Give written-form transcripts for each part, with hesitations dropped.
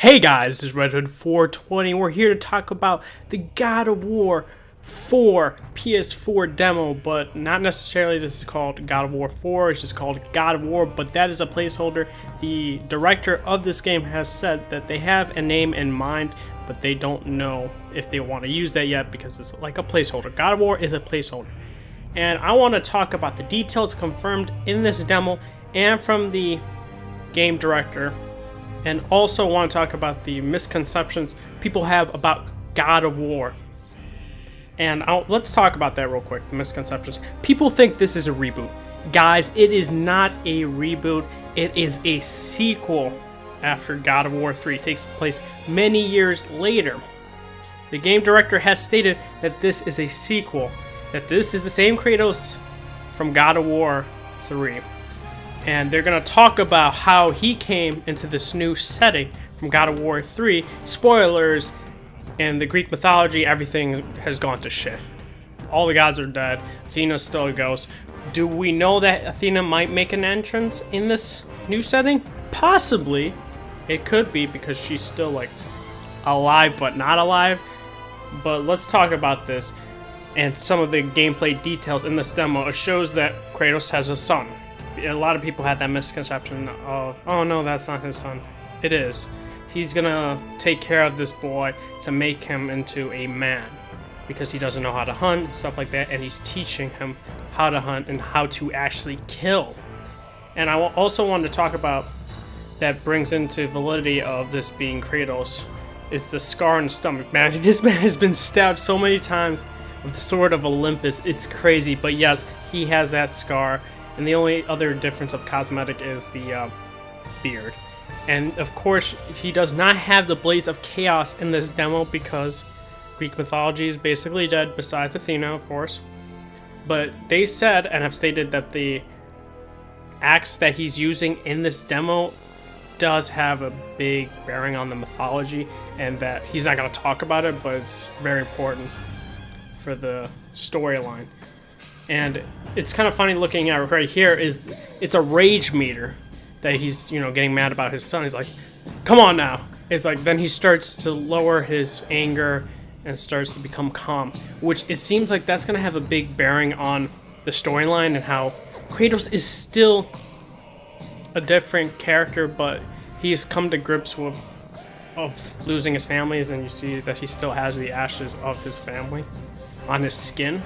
Hey guys, this is Red Hood 420. We're here to talk about the God of War 4 PS4 demo, but not necessarily this is called God of War 4, it's just called God of War, but that is a placeholder. The director of this game has said that they have a name in mind, but they don't know if they want to use that yet because it's like a placeholder. God of War is a placeholder. And I want to talk about the details confirmed in this demo and from the game director, and also want to talk about the misconceptions people have about God of War. And let's talk about that real quick, the misconceptions. People think this is a reboot. Guys, it is not a reboot. It is a sequel after God of War 3. It takes place many years later. The game director has stated that this is a sequel, that this is the same Kratos from God of War 3. And they're going to talk about how he came into this new setting from God of War 3. Spoilers, in the Greek mythology, everything has gone to shit. All the gods are dead. Athena's still a ghost. Do we know that Athena might make an entrance in this new setting? Possibly. It could be because she's still like alive but not alive. But let's talk about this and some of the gameplay details in this demo. It shows that Kratos has a son. A lot of people had that misconception of, oh no, that's not his son. It is. He's gonna take care of this boy to make him into a man because he doesn't know how to hunt and stuff like that, and he's teaching him how to hunt and how to actually kill. And I also wanted to talk about that brings into validity of this being Kratos is the scar on his stomach. Man, this man has been stabbed so many times with the sword of Olympus. It's crazy, but yes, he has that scar. And the only other difference of cosmetic is the beard. And of course, he does not have the Blaze of Chaos in this demo because Greek mythology is basically dead, besides Athena, of course. But they said and have stated that the axe that he's using in this demo does have a big bearing on the mythology, and that he's not going to talk about it, but it's very important for the storyline. And it's kind of funny looking at right here is it's a rage meter that he's, getting mad about his son. He's like, come on now. It's like, then he starts to lower his anger and starts to become calm, which it seems like that's going to have a big bearing on the storyline and how Kratos is still a different character, but he's come to grips with of losing his families, and you see that he still has the ashes of his family on his skin.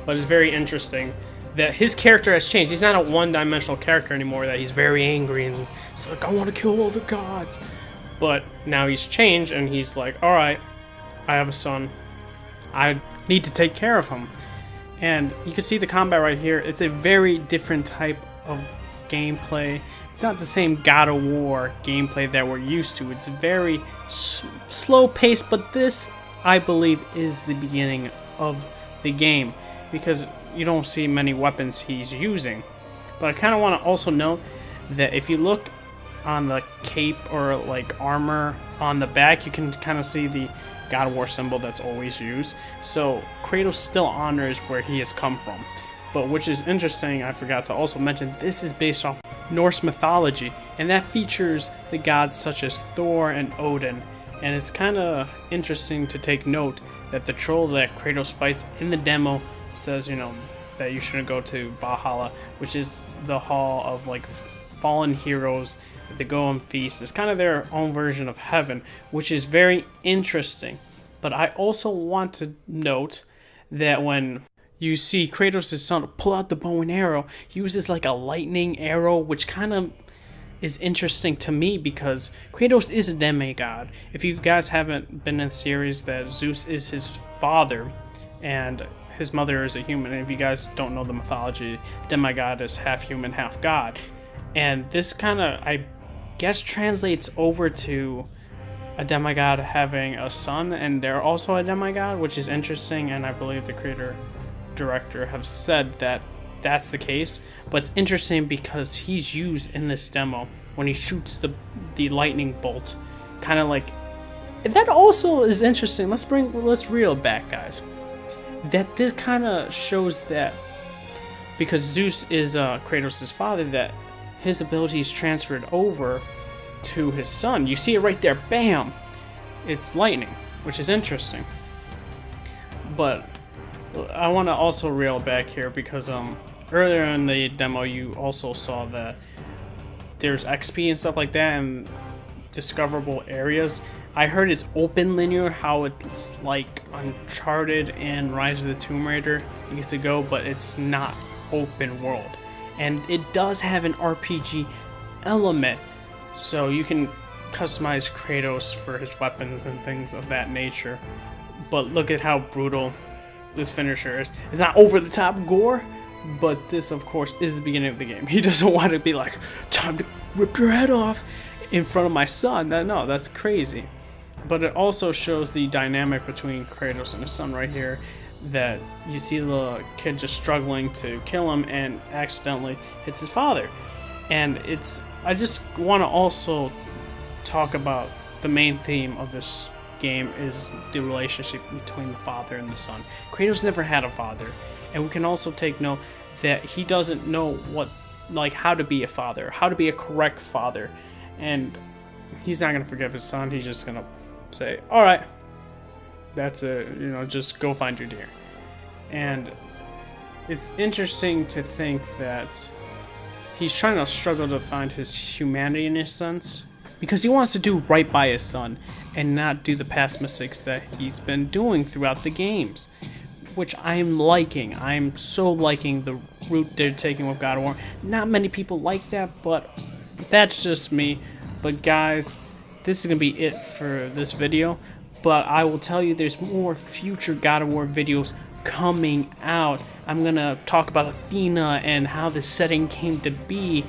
But it's very interesting that his character has changed. He's not a one-dimensional character anymore, that he's very angry and he's like, I want to kill all the gods. But now he's changed and he's like, alright, I have a son. I need to take care of him. And you can see the combat right here. It's a very different type of gameplay. It's not the same God of War gameplay that we're used to. It's very slow-paced, but this, I believe, is the beginning of the game, because you don't see many weapons he's using. But I kind of want to also note that if you look on the cape or like armor on the back, you can kind of see the God of War symbol that's always used. So Kratos still honors where he has come from. But which is interesting, I forgot to also mention, this is based off Norse mythology, and that features the gods such as Thor and Odin. And it's kind of interesting to take note that the troll that Kratos fights in the demo says, that you shouldn't go to Valhalla, which is the hall of like fallen heroes that they go and feast. It's kind of their own version of heaven, which is very interesting. But I also want to note that when you see Kratos' son pull out the bow and arrow, he uses like a lightning arrow, which kind of is interesting to me because Kratos is a demigod. If you guys haven't been in the series, that Zeus is his father and his mother is a human. And if you guys don't know the mythology, demigod is half human, half god. And this kind of, I guess, translates over to a demigod having a son, and they're also a demigod, which is interesting. And I believe the creator director have said that that's the case. But it's interesting because he's used in this demo when he shoots the lightning bolt, kind of like that. Also is interesting. Let's reel it back, guys. That this kind of shows that because Zeus is Kratos' father, that his abilities transferred over to his son. You see it right there, bam! It's lightning, which is interesting. But I want to also reel back here because earlier in the demo you also saw that there's XP and stuff like that and discoverable areas. I heard it's open linear, how it's like Uncharted and Rise of the Tomb Raider. You get to go, but it's not open world. And it does have an RPG element, so you can customize Kratos for his weapons and things of that nature. But look at how brutal this finisher is. It's not over the top gore, but this of course is the beginning of the game. He doesn't want to be like, time to rip your head off in front of my son. No, that's crazy. But it also shows the dynamic between Kratos and his son right here, that you see the kid just struggling to kill him and accidentally hits his father. And I just want to also talk about the main theme of this game is the relationship between the father and the son. Kratos never had a father, and we can also take note that he doesn't know how to be a father, how to be a correct father, and he's not gonna forgive his son. He's just gonna say, all right, that's it, just go find your deer. And it's interesting to think that he's trying to struggle to find his humanity in his sense, because he wants to do right by his son and not do the past mistakes that he's been doing throughout the games, which I'm liking. I'm so liking the route they're taking with God of War. Not many people like that, but that's just me. But guys, this is gonna be it for this video, but I will tell you there's more future God of War videos coming out. I'm gonna talk about Athena and how the setting came to be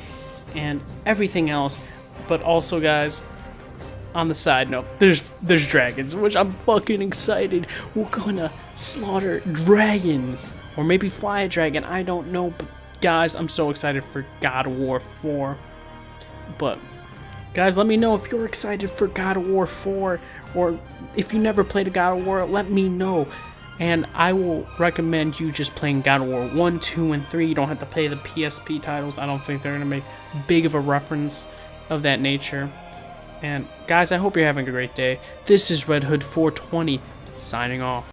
and everything else. But also, guys, on the side note, there's dragons, which I'm fucking excited. We're gonna slaughter dragons, or maybe fly a dragon, I don't know. But guys, I'm so excited for God of War 4. But guys, let me know if you're excited for God of War 4, or if you never played a God of War, let me know. And I will recommend you just playing God of War 1, 2, and 3. You don't have to play the PSP titles. I don't think they're gonna make big of a reference of that nature. And guys, I hope you're having a great day. This is Red Hood 420 signing off.